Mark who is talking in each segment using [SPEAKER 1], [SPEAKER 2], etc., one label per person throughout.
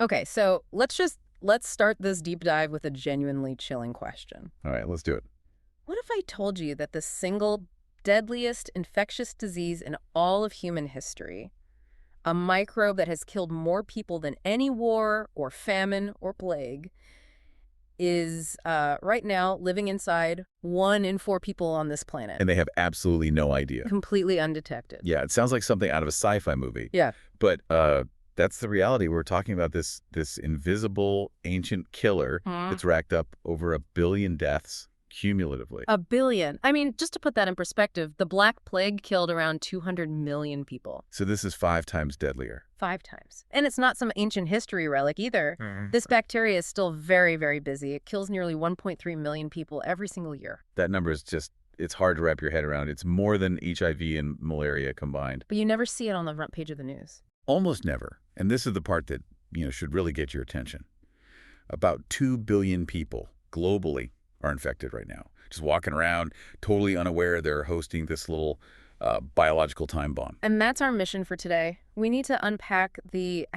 [SPEAKER 1] Okay, so let's start this deep dive with a genuinely chilling question.
[SPEAKER 2] All right, let's do it.
[SPEAKER 1] What if I told you that the single deadliest infectious disease in all of human history, a microbe that has killed more people than any war or famine or plague, is right now living inside 1 in 4 people on this planet,
[SPEAKER 2] And they have absolutely no idea.
[SPEAKER 1] completely undetected?
[SPEAKER 2] Yeah, it sounds like something out of a sci-fi movie.
[SPEAKER 1] Yeah.
[SPEAKER 2] But that's the reality. We're talking about this invisible ancient killer that's racked up over 1 billion deaths cumulatively.
[SPEAKER 1] 1 billion. I mean, just to put that in perspective, the Black Plague killed around 200 million people.
[SPEAKER 2] So this is 5 times deadlier.
[SPEAKER 1] 5 times. And it's not some ancient history relic either. This bacteria is still very, very busy. It kills nearly 1.3 million people every single year.
[SPEAKER 2] That number is it's hard to wrap your head around. It's more than HIV and malaria combined.
[SPEAKER 1] But you never see it on the front page of the news.
[SPEAKER 2] Almost never. And this is the part that, should really get your attention. About 2 billion people globally are infected right now. Just walking around, totally unaware they're hosting this little biological time bomb.
[SPEAKER 1] And that's our mission for today. We need to unpack the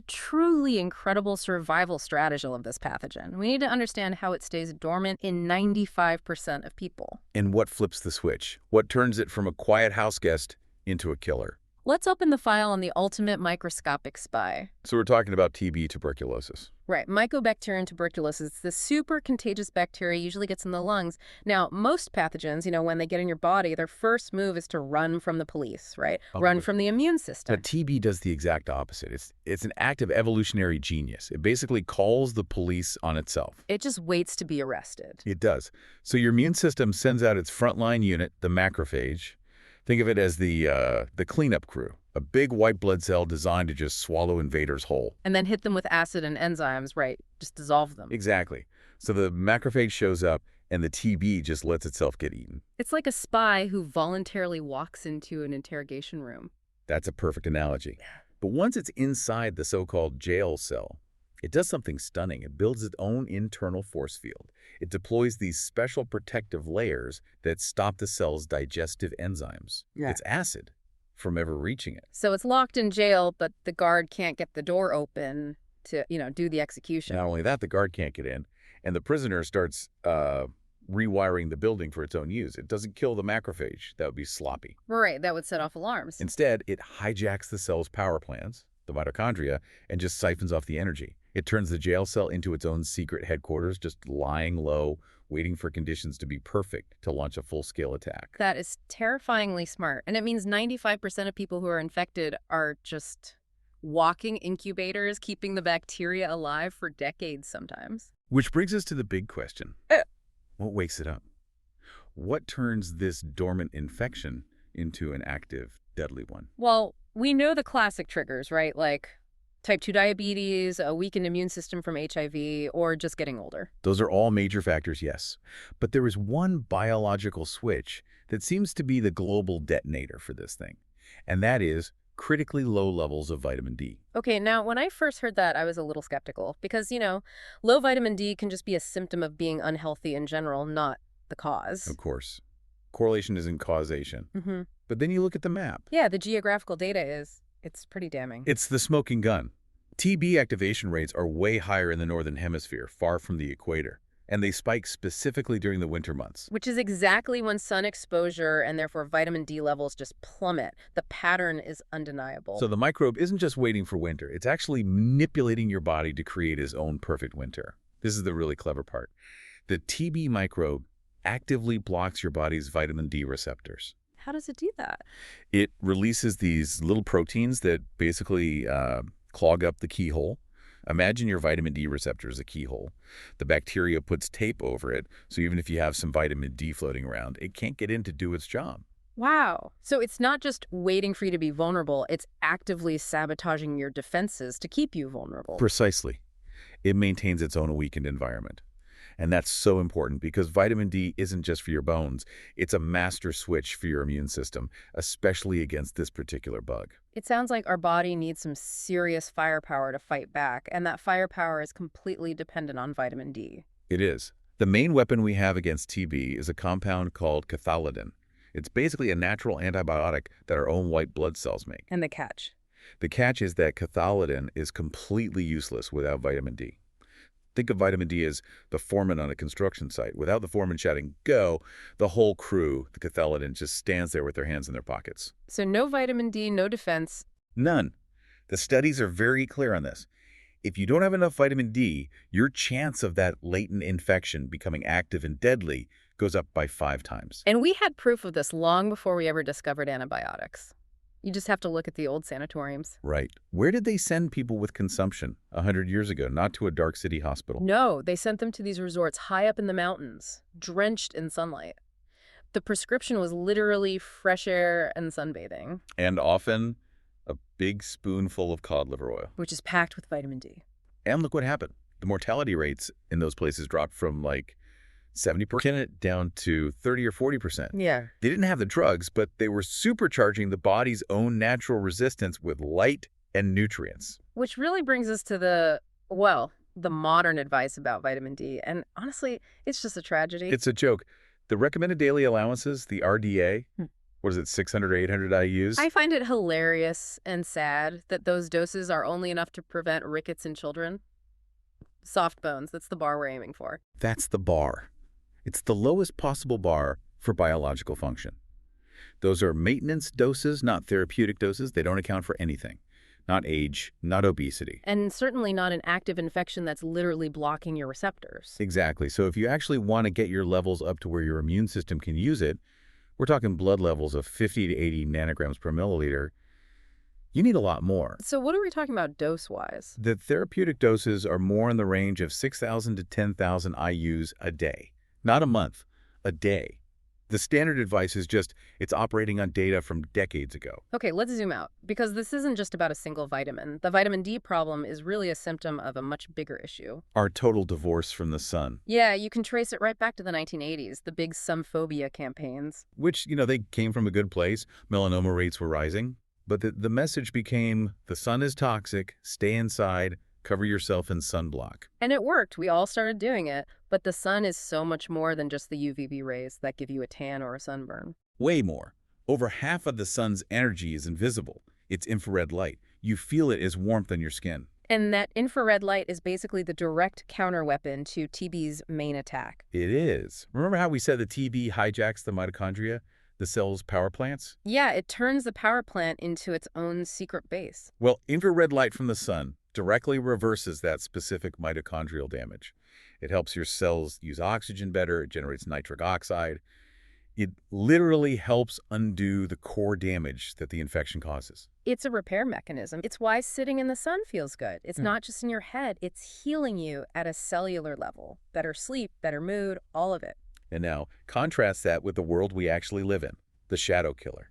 [SPEAKER 1] truly incredible survival strategy of this pathogen. We need to understand how it stays dormant in 95% of people.
[SPEAKER 2] And what flips the switch? What turns it from a quiet house guest into a killer?
[SPEAKER 1] Let's open the file on the ultimate microscopic spy.
[SPEAKER 2] So we're talking about TB, tuberculosis.
[SPEAKER 1] Right. Mycobacterium tuberculosis, the super contagious bacteria, usually gets in the lungs. Now, most pathogens, when they get in your body, their first move is to run from the police, right? Run from the immune system.
[SPEAKER 2] But TB does the exact opposite. It's an act of evolutionary genius. It basically calls the police on itself.
[SPEAKER 1] It just waits to be arrested.
[SPEAKER 2] It does. So your immune system sends out its frontline unit, the macrophage. Think of it as the cleanup crew, a big white blood cell designed to just swallow invaders whole.
[SPEAKER 1] And then hit them with acid and enzymes, right? Just dissolve them.
[SPEAKER 2] Exactly. So the macrophage shows up, and the TB just lets itself get eaten.
[SPEAKER 1] It's like a spy who voluntarily walks into an interrogation room.
[SPEAKER 2] That's a perfect analogy. But once it's inside the so-called jail cell, it does something stunning. It builds its own internal force field. It deploys these special protective layers that stop the cell's digestive enzymes.
[SPEAKER 1] Yeah.
[SPEAKER 2] It's acid from ever reaching it.
[SPEAKER 1] So it's locked in jail, but the guard can't get the door open to, do the execution.
[SPEAKER 2] Not only that, the guard can't get in, and the prisoner starts rewiring the building for its own use. It doesn't kill the macrophage. That would be sloppy.
[SPEAKER 1] Right, that would set off alarms.
[SPEAKER 2] Instead, it hijacks the cell's power plants, the mitochondria, and just siphons off the energy. It turns the jail cell into its own secret headquarters, just lying low, waiting for conditions to be perfect to launch a full-scale attack.
[SPEAKER 1] That is terrifyingly smart. And it means 95% of people who are infected are just walking incubators, keeping the bacteria alive for decades sometimes.
[SPEAKER 2] Which brings us to the big question. What wakes it up? What turns this dormant infection into an active, deadly one?
[SPEAKER 1] Well, we know the classic triggers, right? Like type 2 diabetes, a weakened immune system from HIV, or just getting older.
[SPEAKER 2] Those are all major factors, yes. But there is one biological switch that seems to be the global detonator for this thing, and that is critically low levels of vitamin D.
[SPEAKER 1] Okay, now when I first heard that, I was a little skeptical because, low vitamin D can just be a symptom of being unhealthy in general, not the cause.
[SPEAKER 2] Of course. Correlation isn't causation.
[SPEAKER 1] Mm-hmm.
[SPEAKER 2] But then you look at the map.
[SPEAKER 1] Yeah, the geographical data it's pretty damning.
[SPEAKER 2] It's the smoking gun. TB activation rates are way higher in the northern hemisphere, far from the equator, and they spike specifically during the winter months.
[SPEAKER 1] Which is exactly when sun exposure and therefore vitamin D levels just plummet. The pattern is undeniable.
[SPEAKER 2] So the microbe isn't just waiting for winter. It's actually manipulating your body to create its own perfect winter. This is the really clever part. The TB microbe actively blocks your body's vitamin D receptors.
[SPEAKER 1] How does it do that?
[SPEAKER 2] It releases these little proteins that basically clog up the keyhole. Imagine your vitamin D receptor as a keyhole. The bacteria puts tape over it, so even if you have some vitamin D floating around, it can't get in to do its job.
[SPEAKER 1] Wow. So it's not just waiting for you to be vulnerable, it's actively sabotaging your defenses to keep you vulnerable.
[SPEAKER 2] Precisely. It maintains its own weakened environment. And that's so important because vitamin D isn't just for your bones. It's a master switch for your immune system, especially against this particular bug.
[SPEAKER 1] It sounds like our body needs some serious firepower to fight back, and that firepower is completely dependent on vitamin D.
[SPEAKER 2] It is. The main weapon we have against TB is a compound called cantharidin. It's basically a natural antibiotic that our own white blood cells make.
[SPEAKER 1] And the catch?
[SPEAKER 2] The catch is that cantharidin is completely useless without vitamin D. Think of vitamin D as the foreman on a construction site. Without the foreman shouting, "Go," the whole crew, the cantharidin, just stands there with their hands in their pockets.
[SPEAKER 1] So no vitamin D, no defense.
[SPEAKER 2] None. The studies are very clear on this. If you don't have enough vitamin D, your chance of that latent infection becoming active and deadly goes up by 5 times.
[SPEAKER 1] And we had proof of this long before we ever discovered antibiotics. You just have to look at the old sanatoriums.
[SPEAKER 2] Right. Where did they send people with consumption 100 years ago? Not to a dark city hospital.
[SPEAKER 1] No, they sent them to these resorts high up in the mountains, drenched in sunlight. The prescription was literally fresh air and sunbathing,
[SPEAKER 2] And often a big spoonful of cod liver oil.
[SPEAKER 1] which is packed with vitamin D.
[SPEAKER 2] And look what happened. The mortality rates in those places dropped from like 70% down to 30 or 40%.
[SPEAKER 1] Yeah.
[SPEAKER 2] They didn't have the drugs, but they were supercharging the body's own natural resistance with light and nutrients.
[SPEAKER 1] Which really brings us to the modern advice about vitamin D. And honestly, it's just a tragedy.
[SPEAKER 2] It's a joke. The recommended daily allowances, the RDA, what is it, 600 or 800 IUs?
[SPEAKER 1] I find it hilarious and sad that those doses are only enough to prevent rickets in children. Soft bones, that's the bar we're aiming for.
[SPEAKER 2] That's the bar. It's the lowest possible bar for biological function. Those are maintenance doses, not therapeutic doses. They don't account for anything. Not age, not obesity.
[SPEAKER 1] And certainly not an active infection that's literally blocking your receptors.
[SPEAKER 2] Exactly. So if you actually want to get your levels up to where your immune system can use it, we're talking blood levels of 50 to 80 nanograms per milliliter. You need a lot more.
[SPEAKER 1] So what are we talking about dose-wise?
[SPEAKER 2] The therapeutic doses are more in the range of 6,000 to 10,000 IUs a day. Not a month, a day. The standard advice is just, it's operating on data from decades ago.
[SPEAKER 1] Okay, let's zoom out, because this isn't just about a single vitamin. The vitamin D problem is really a symptom of a much bigger issue.
[SPEAKER 2] Our total divorce from the sun.
[SPEAKER 1] Yeah, you can trace it right back to the 1980s, the big sunphobia campaigns.
[SPEAKER 2] Which, they came from a good place. Melanoma rates were rising. But the message became, the sun is toxic, stay inside, cover yourself in sunblock.
[SPEAKER 1] And it worked. We all started doing it. But the sun is so much more than just the UVB rays that give you a tan or a sunburn.
[SPEAKER 2] Way more. Over half of the sun's energy is invisible. It's infrared light. You feel it as warmth on your skin.
[SPEAKER 1] And that infrared light is basically the direct counterweapon to TB's main attack.
[SPEAKER 2] It is. Remember how we said the TB hijacks the mitochondria, the cell's power plants?
[SPEAKER 1] Yeah, it turns the power plant into its own secret base.
[SPEAKER 2] Well, infrared light from the sun directly reverses that specific mitochondrial damage. It helps your cells use oxygen better. It generates nitric oxide. It literally helps undo the core damage that the infection causes.
[SPEAKER 1] It's a repair mechanism. It's why sitting in the sun feels good. It's not just in your head. It's healing you at a cellular level. Better sleep, better mood, all of it.
[SPEAKER 2] And now, contrast that with the world we actually live in, the shadow killer.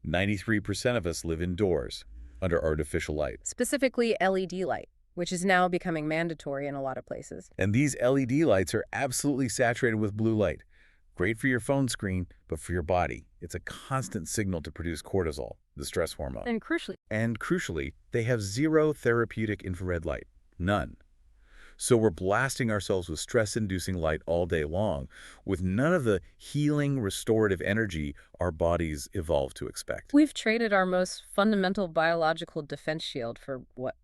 [SPEAKER 2] 93% of us live indoors, under artificial light.
[SPEAKER 1] Specifically LED light, which is now becoming mandatory in a lot of places.
[SPEAKER 2] And these LED lights are absolutely saturated with blue light. Great for your phone screen, but for your body, it's a constant signal to produce cortisol, the stress hormone.
[SPEAKER 1] And crucially,
[SPEAKER 2] They have zero therapeutic infrared light. None. So we're blasting ourselves with stress-inducing light all day long, with none of the healing, restorative energy our bodies evolved to expect.
[SPEAKER 1] we've traded our most fundamental biological defense shield for what?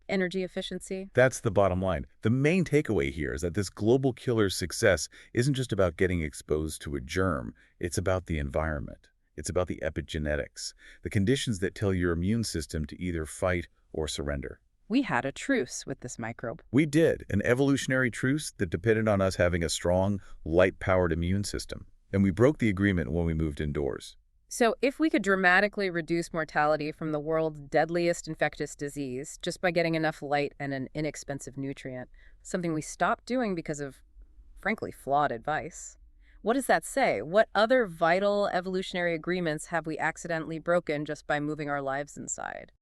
[SPEAKER 1] Energy efficiency?
[SPEAKER 2] That's the bottom line. The main takeaway here is that this global killer's success isn't just about getting exposed to a germ. It's about the environment. It's about the epigenetics, the conditions that tell your immune system to either fight or surrender.
[SPEAKER 1] We had a truce with this microbe.
[SPEAKER 2] We did, an evolutionary truce that depended on us having a strong, light-powered immune system. And we broke the agreement when we moved indoors.
[SPEAKER 1] So if we could dramatically reduce mortality from the world's deadliest infectious disease just by getting enough light and an inexpensive nutrient, something we stopped doing because of, frankly, flawed advice, what does that say? What other vital evolutionary agreements have we accidentally broken just by moving our lives inside?